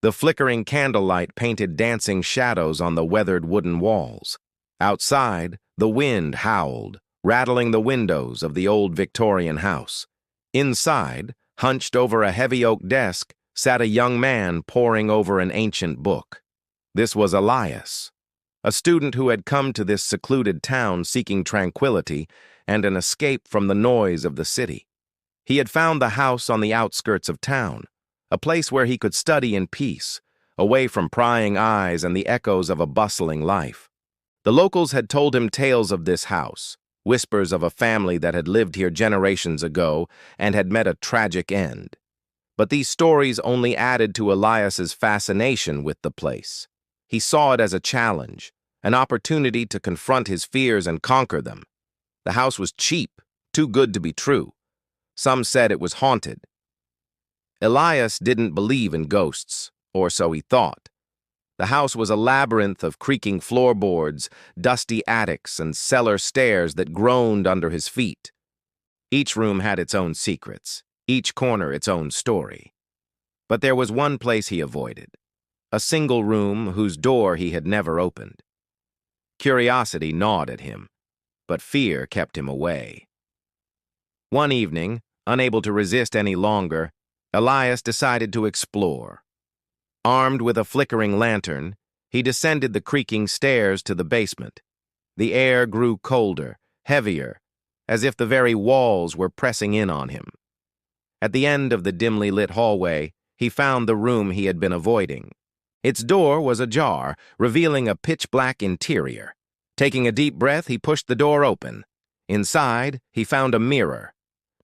The flickering candlelight painted dancing shadows on the weathered wooden walls. Outside, the wind howled, rattling the windows of the old Victorian house. Inside, hunched over a heavy oak desk, sat a young man poring over an ancient book. This was Elias, a student who had come to this secluded town seeking tranquility and an escape from the noise of the city. He had found the house on the outskirts of town, a place where he could study in peace, away from prying eyes and the echoes of a bustling life. The locals had told him tales of this house, whispers of a family that had lived here generations ago and had met a tragic end. But these stories only added to Elias's fascination with the place. He saw it as a challenge, an opportunity to confront his fears and conquer them. The house was cheap, too good to be true. Some said it was haunted. Elias didn't believe in ghosts, or so he thought. The house was a labyrinth of creaking floorboards, dusty attics, and cellar stairs that groaned under his feet. Each room had its own secrets, each corner its own story. But there was one place he avoided, a single room whose door he had never opened. Curiosity gnawed at him, but fear kept him away. One evening, unable to resist any longer, Elias decided to explore. Armed with a flickering lantern, he descended the creaking stairs to the basement. The air grew colder, heavier, as if the very walls were pressing in on him. At the end of the dimly lit hallway, he found the room he had been avoiding. Its door was ajar, revealing a pitch-black interior. Taking a deep breath, he pushed the door open. Inside, he found a mirror.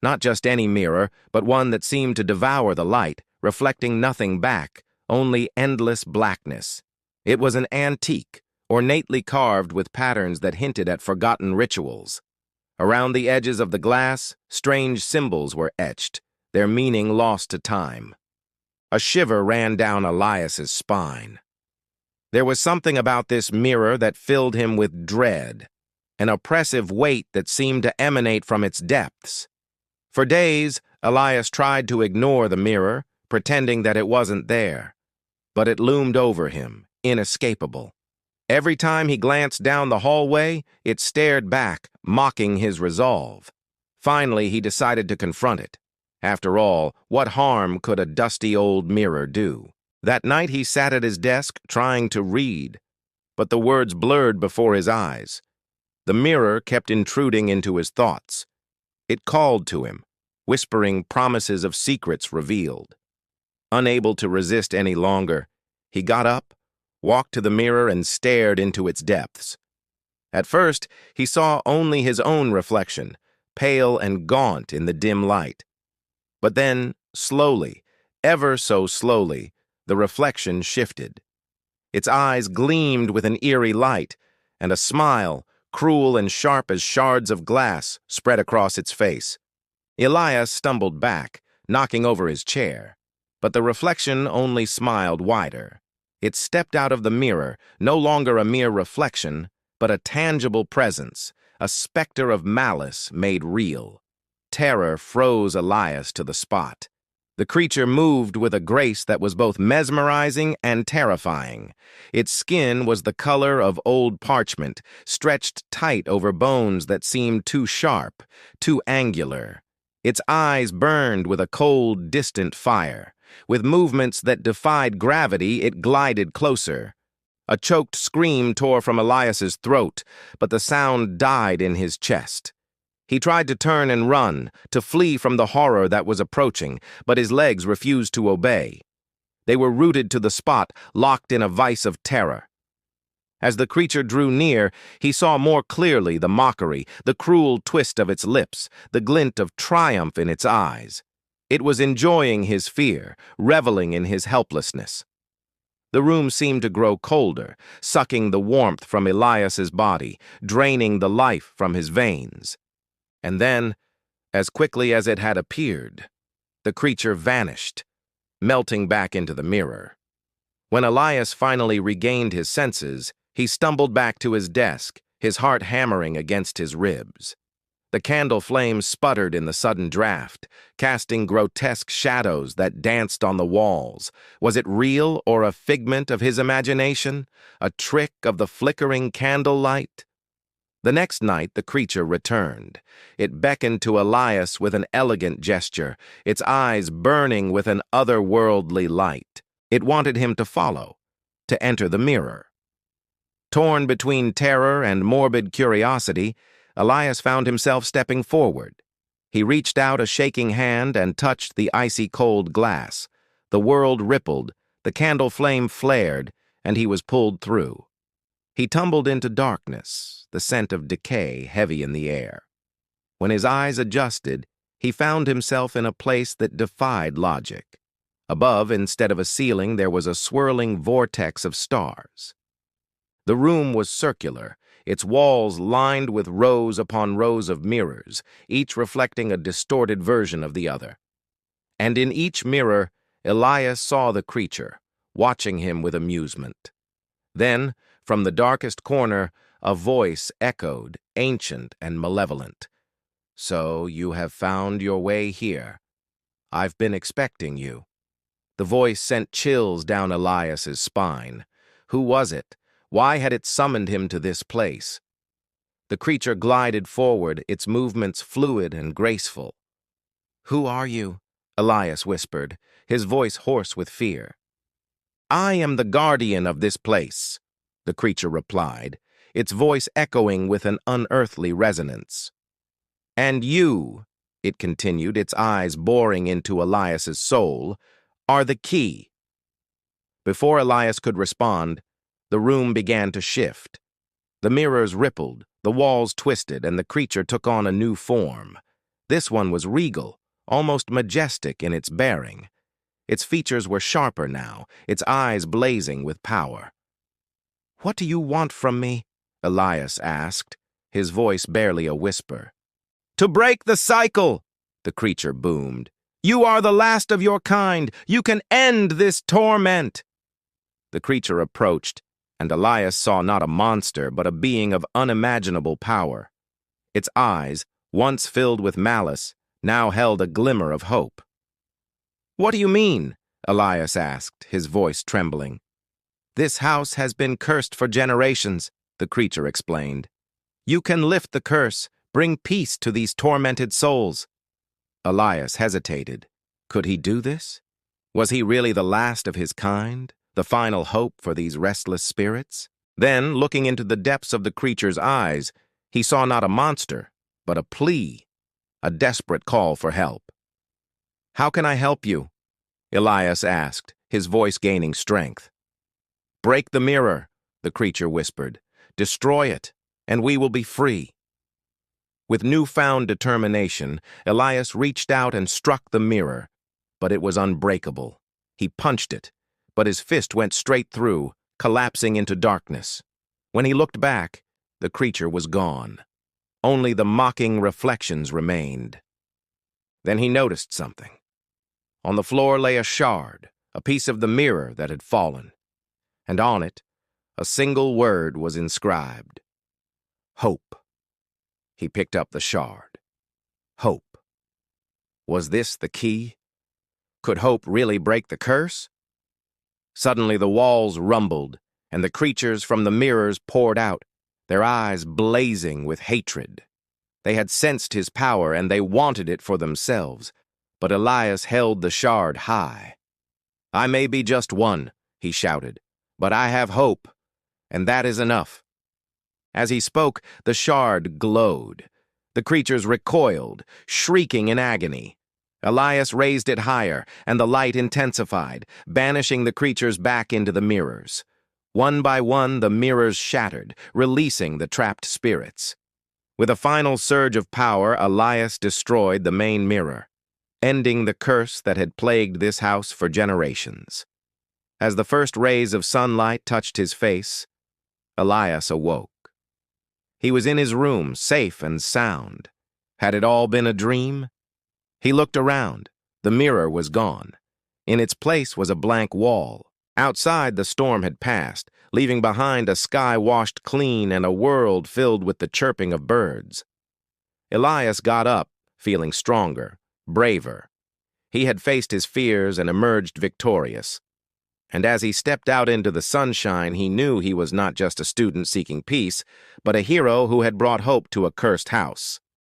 Not just any mirror, but one that seemed to devour the light, reflecting nothing back, only endless blackness. It was an antique, ornately carved with patterns that hinted at forgotten rituals. Around the edges of the glass, strange symbols were etched, their meaning lost to time. A shiver ran down Elias's spine. There was something about this mirror that filled him with dread, an oppressive weight that seemed to emanate from its depths. For days, Elias tried to ignore the mirror, pretending that it wasn't there. But it loomed over him, inescapable. Every time he glanced down the hallway, it stared back, mocking his resolve. Finally, he decided to confront it. After all, what harm could a dusty old mirror do? That night he sat at his desk, trying to read. But the words blurred before his eyes. The mirror kept intruding into his thoughts. It called to him, whispering promises of secrets revealed. Unable to resist any longer, he got up, walked to the mirror, and stared into its depths. At first, he saw only his own reflection, pale and gaunt in the dim light. But then, slowly, ever so slowly, the reflection shifted. Its eyes gleamed with an eerie light, and a smile, cruel and sharp as shards of glass, spread across its face. Elias stumbled back, knocking over his chair. But the reflection only smiled wider. It stepped out of the mirror, no longer a mere reflection, but a tangible presence, a specter of malice made real. Terror froze Elias to the spot. The creature moved with a grace that was both mesmerizing and terrifying. Its skin was the color of old parchment, stretched tight over bones that seemed too sharp, too angular. Its eyes burned with a cold, distant fire. With movements that defied gravity, it glided closer. A choked scream tore from Elias's throat, but the sound died in his chest. He tried to turn and run, to flee from the horror that was approaching, but his legs refused to obey. They were rooted to the spot, locked in a vice of terror. As the creature drew near, he saw more clearly the mockery, the cruel twist of its lips, the glint of triumph in its eyes. It was enjoying his fear, reveling in his helplessness. The room seemed to grow colder, sucking the warmth from Elias's body, draining the life from his veins. And then, as quickly as it had appeared, the creature vanished, melting back into the mirror. When Elias finally regained his senses, he stumbled back to his desk, his heart hammering against his ribs. The candle flame sputtered in the sudden draft, casting grotesque shadows that danced on the walls. Was it real or a figment of his imagination? A trick of the flickering candlelight? The next night the creature returned. It beckoned to Elias with an elegant gesture, its eyes burning with an otherworldly light. It wanted him to follow, to enter the mirror. Torn between terror and morbid curiosity, Elias found himself stepping forward. He reached out a shaking hand and touched the icy cold glass. The world rippled, the candle flame flared, and he was pulled through. He tumbled into darkness, the scent of decay heavy in the air. When his eyes adjusted, he found himself in a place that defied logic. Above, instead of a ceiling, there was a swirling vortex of stars. The room was circular, its walls lined with rows upon rows of mirrors, each reflecting a distorted version of the other. And in each mirror, Elias saw the creature, watching him with amusement. Then, from the darkest corner, a voice echoed, ancient and malevolent. "So you have found your way here. I've been expecting you." The voice sent chills down Elias's spine. Who was it? Why had it summoned him to this place? The creature glided forward, its movements fluid and graceful. "Who are you?" Elias whispered, his voice hoarse with fear. "I am the guardian of this place," the creature replied, its voice echoing with an unearthly resonance. "And you," it continued, its eyes boring into Elias's soul, "are the key." Before Elias could respond, the room began to shift. The mirrors rippled, the walls twisted, and the creature took on a new form. This one was regal, almost majestic in its bearing. Its features were sharper now, its eyes blazing with power. "What do you want from me?" Elias asked, his voice barely a whisper. "To break the cycle!" the creature boomed. "You are the last of your kind. You can end this torment." The creature approached, and Elias saw not a monster, but a being of unimaginable power. Its eyes, once filled with malice, now held a glimmer of hope. "What do you mean?" Elias asked, his voice trembling. "This house has been cursed for generations," the creature explained. "You can lift the curse, bring peace to these tormented souls." Elias hesitated. Could he do this? Was he really the last of his kind? The final hope for these restless spirits? Then, looking into the depths of the creature's eyes, he saw not a monster, but a plea, a desperate call for help. "How can I help you?" Elias asked, his voice gaining strength. "Break the mirror," the creature whispered. "Destroy it, and we will be free." With newfound determination, Elias reached out and struck the mirror, but it was unbreakable. He punched it, but his fist went straight through, collapsing into darkness. When he looked back, the creature was gone. Only the mocking reflections remained. Then he noticed something. On the floor lay a shard, a piece of the mirror that had fallen, and on it, a single word was inscribed. Hope. He picked up the shard. Hope. Was this the key? Could hope really break the curse? Suddenly the walls rumbled, and the creatures from the mirrors poured out, their eyes blazing with hatred. They had sensed his power, and they wanted it for themselves, but Elias held the shard high. "I may be just one," he shouted, "but I have hope, and that is enough." As he spoke, the shard glowed. The creatures recoiled, shrieking in agony. Elias raised it higher, and the light intensified, banishing the creatures back into the mirrors. One by one, the mirrors shattered, releasing the trapped spirits. With a final surge of power, Elias destroyed the main mirror, ending the curse that had plagued this house for generations. As the first rays of sunlight touched his face, Elias awoke. He was in his room, safe and sound. Had it all been a dream? He looked around. The mirror was gone. In its place was a blank wall. Outside, the storm had passed, leaving behind a sky washed clean and a world filled with the chirping of birds. Elias got up, feeling stronger, braver. He had faced his fears and emerged victorious. And as he stepped out into the sunshine, he knew he was not just a student seeking peace, but a hero who had brought hope to a cursed house.